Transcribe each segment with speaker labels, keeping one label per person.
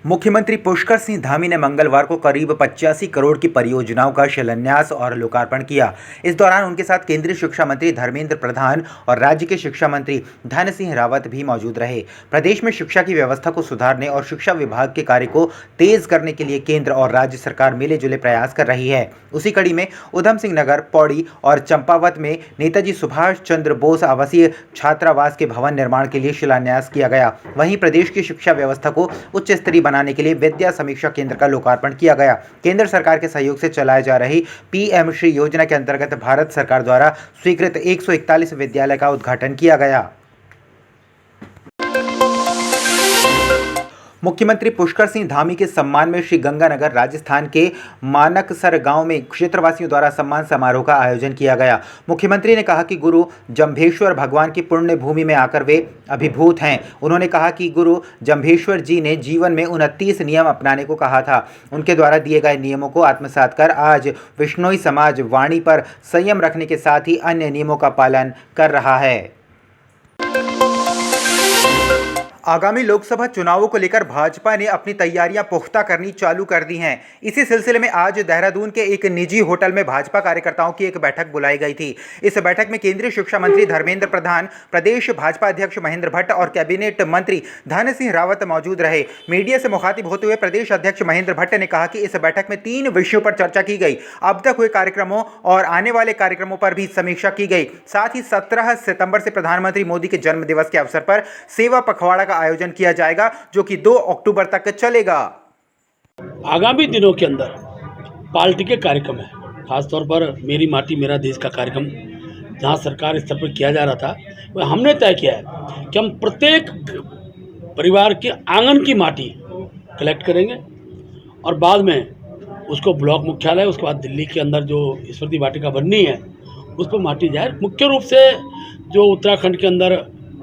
Speaker 1: मुख्यमंत्री पुष्कर सिंह धामी ने मंगलवार को करीब 85 करोड़ की परियोजनाओं का शिलान्यास और लोकार्पण किया। इस दौरान उनके साथ केंद्रीय शिक्षा मंत्री धर्मेंद्र प्रधान और राज्य के शिक्षा मंत्री धन सिंह रावत भी मौजूद रहे। प्रदेश में शिक्षा की व्यवस्था को सुधारने और शिक्षा विभाग के कार्य को तेज करने के लिए केंद्र और राज्य सरकार मिले जुले प्रयास कर रही है। उसी कड़ी में उधम सिंह नगर, पौड़ी और चंपावत में नेताजी सुभाष चंद्र बोस आवासीय छात्रावास के भवन निर्माण के लिए शिलान्यास किया गया। वहीं प्रदेश की शिक्षा व्यवस्था को उच्च स्तरीय बनाने के लिए विद्या समीक्षा केंद्र का लोकार्पण किया गया। केंद्र सरकार के सहयोग से चलाए जा रही पीएम श्री योजना के अंतर्गत भारत सरकार द्वारा स्वीकृत 141 विद्यालय का उद्घाटन किया गया। मुख्यमंत्री पुष्कर सिंह धामी के सम्मान में श्री गंगानगर राजस्थान के मानकसर गांव में क्षेत्रवासियों द्वारा सम्मान समारोह का आयोजन किया गया। मुख्यमंत्री ने कहा कि गुरु जम्भेश्वर भगवान की पुण्य भूमि में आकर वे अभिभूत हैं। उन्होंने कहा कि गुरु जम्भेश्वर जी ने जीवन में 29 नियम अपनाने को कहा था। उनके द्वारा दिए गए नियमों को आत्मसात कर आज विश्नोई समाज वाणी पर संयम रखने के साथ ही अन्य नियमों का पालन कर रहा है। आगामी लोकसभा चुनावों को लेकर भाजपा ने अपनी तैयारियां पुख्ता करनी चालू कर दी हैं। इसी सिलसिले में आज देहरादून के एक निजी होटल में भाजपा कार्यकर्ताओं की एक बैठक बुलाई गई थी। इस बैठक में केंद्रीय शिक्षा मंत्री धर्मेंद्र प्रधान, प्रदेश भाजपा अध्यक्ष महेंद्र भट्ट और कैबिनेट मंत्री धन सिंह रावत मौजूद रहे। मीडिया से मुखातिब होते हुए प्रदेश अध्यक्ष महेंद्र भट्ट ने कहा कि इस बैठक में 3 विषयों पर चर्चा की गई। अब तक हुए कार्यक्रमों और आने वाले कार्यक्रमों पर भी समीक्षा की गई। साथ ही 17 सितंबर से प्रधानमंत्री मोदी के जन्म दिवस के अवसर पर सेवा पखवाड़ा का आयोजन किया जाएगा, जो कि 2 अक्टूबर तक चलेगा।
Speaker 2: आगामी दिनों के अंदर पार्टी के कार्यक्रम है, खासतौर पर मेरी माटी मेरा देश का कार्यक्रम जहां सरकार स्तर पर किया जा रहा था, वह हमने तय किया है कि हम प्रत्येक परिवार के आंगन की माटी कलेक्ट करेंगे और बाद में उसको ब्लॉक मुख्यालय, उसके बाद दिल्ली के अंदर जो स्मृति वाटिका बननी है उस पर माटी जाए। मुख्य रूप से जो उत्तराखंड के अंदर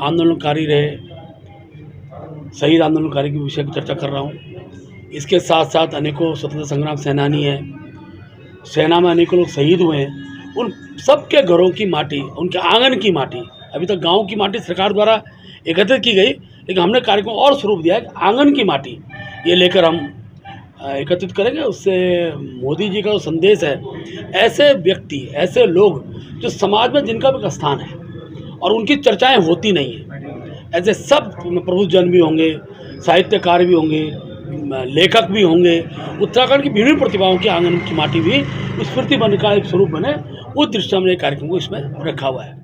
Speaker 2: आंदोलनकारी रहे, शहीद आंदोलनकारी के विषय की चर्चा कर रहा हूँ। इसके साथ साथ अनेकों स्वतंत्रता संग्राम सेनानी हैं, सेना में अनेकों लोग शहीद हुए हैं, उन सबके घरों की माटी, उनके आंगन की माटी, अभी तक गांव की माटी सरकार द्वारा एकत्रित की गई, लेकिन हमने कार्यक्रम और स्वरूप दिया है, आंगन की माटी ये लेकर हम एकत्रित करेंगे। उससे मोदी जी का जो संदेश है, ऐसे व्यक्ति, ऐसे लोग जो समाज में जिनका भी स्थान है और उनकी चर्चाएँ होती नहीं हैं, ऐसे सब प्रबुद्धजन भी होंगे, साहित्यकार भी होंगे, लेखक भी होंगे, उत्तराखंड की विभिन्न प्रतिभाओं के आंगन की माटी भी स्मृति बन का एक स्वरूप बने, उस दृष्टि में कार्यक्रम को इसमें रखा हुआ है।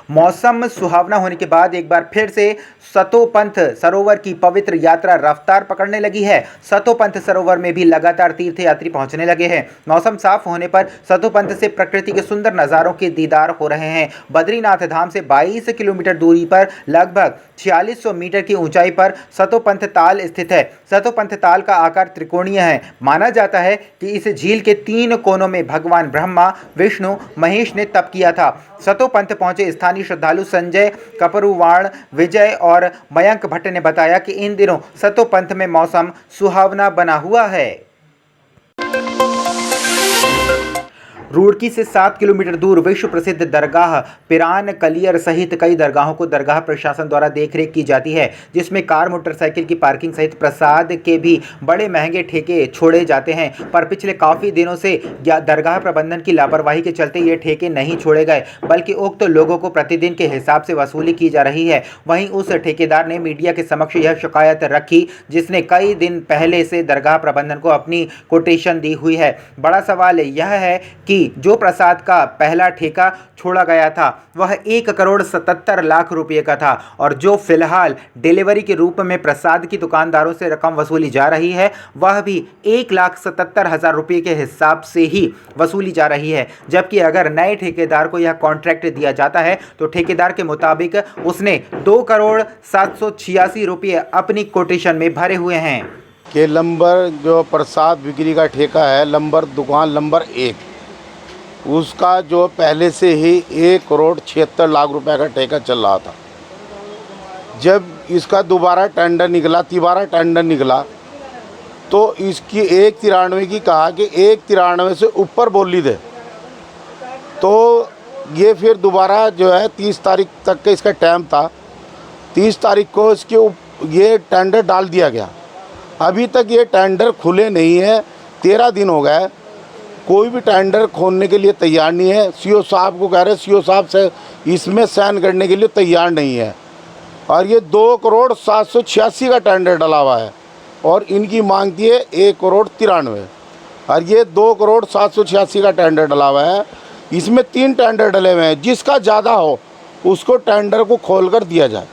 Speaker 1: मौसम सुहावना होने के बाद एक बार फिर से सतोपंथ सरोवर की पवित्र यात्रा रफ्तार पकड़ने लगी है। सतोपंथ सरोवर में भी लगातार तीर्थयात्री पहुंचने लगे हैं। मौसम साफ होने पर सतोपंथ से प्रकृति के सुंदर नज़ारों के दीदार हो रहे हैं। बद्रीनाथ धाम से 22 किलोमीटर दूरी पर लगभग 4600 मीटर की ऊंचाई पर सतोपंथ ताल स्थित है। सतोपंथ ताल का आकार त्रिकोणीय है। माना जाता है कि इस झील के 3 कोनों में भगवान ब्रह्मा, विष्णु, महेश ने तप किया था। सतोपंथ पहुंचे स्थानीय श्रद्धालु संजय कपरुवाण, विजय और मयंक भट्ट ने बताया कि इन दिनों सतोपंथ में मौसम सुहावना बना हुआ है। रुड़की से 7 किलोमीटर दूर विश्व प्रसिद्ध दरगाह पिरान कलियर सहित कई दरगाहों को दरगाह प्रशासन द्वारा देखरेख की जाती है, जिसमें कार, मोटरसाइकिल की पार्किंग सहित प्रसाद के भी बड़े महंगे ठेके छोड़े जाते हैं। पर पिछले काफ़ी दिनों से दरगाह प्रबंधन की लापरवाही के चलते ये ठेके नहीं छोड़े गए, बल्कि उक्त लोगों को प्रतिदिन के हिसाब से वसूली की जा रही है। वहीं उस ठेकेदार ने मीडिया के समक्ष यह शिकायत रखी, जिसने कई दिन पहले से दरगाह प्रबंधन को अपनी कोटेशन दी हुई है। बड़ा सवाल यह है कि जो प्रसाद का पहला ठेका छोड़ा गया था वह 1,77,00,000 रुपये का था, और जो फिलहाल डिलीवरी के रूप में प्रसाद की दुकानदारों से रकम वसूली जा रही है वह भी 1,77,000 रुपये के हिसाब से ही वसूली जा रही है। जबकि अगर नए ठेकेदार को यह कॉन्ट्रैक्ट दिया जाता है तो ठेकेदार के मुताबिक उसने 2,786,00,000 रुपये अपनी कोटेशन में भरे हुए हैं।
Speaker 3: के नंबर जो प्रसाद बिक्री का ठेका है, दुकान नंबर 1, उसका जो पहले से ही 1,76,00,000 रुपए का ठेका चल रहा था। जब इसका दोबारा टेंडर निकला, तिबारा टेंडर निकला, तो इसकी 1,93 की कहा कि 1,93 से ऊपर बोली दे, तो ये फिर दोबारा जो है 30 तारीख तक का इसका टाइम था। 30 तारीख को इसके ये टेंडर डाल दिया गया। अभी तक ये टेंडर खुले नहीं है, 13 दिन हो गए, कोई भी टेंडर खोलने के लिए तैयार नहीं है। सीओ साहब को कह रहे, सीओ साहब से इसमें साइन करने के लिए तैयार नहीं है। और ये 2,786,000 का टेंडर डला हुआ है और इनकी मांग थी 1,93,00,000 और ये 2,786,000 का टेंडर डला हुआ है। इसमें 3 टेंडर डले हुए हैं, जिसका ज़्यादा हो उसको टेंडर को खोल कर दिया जाए।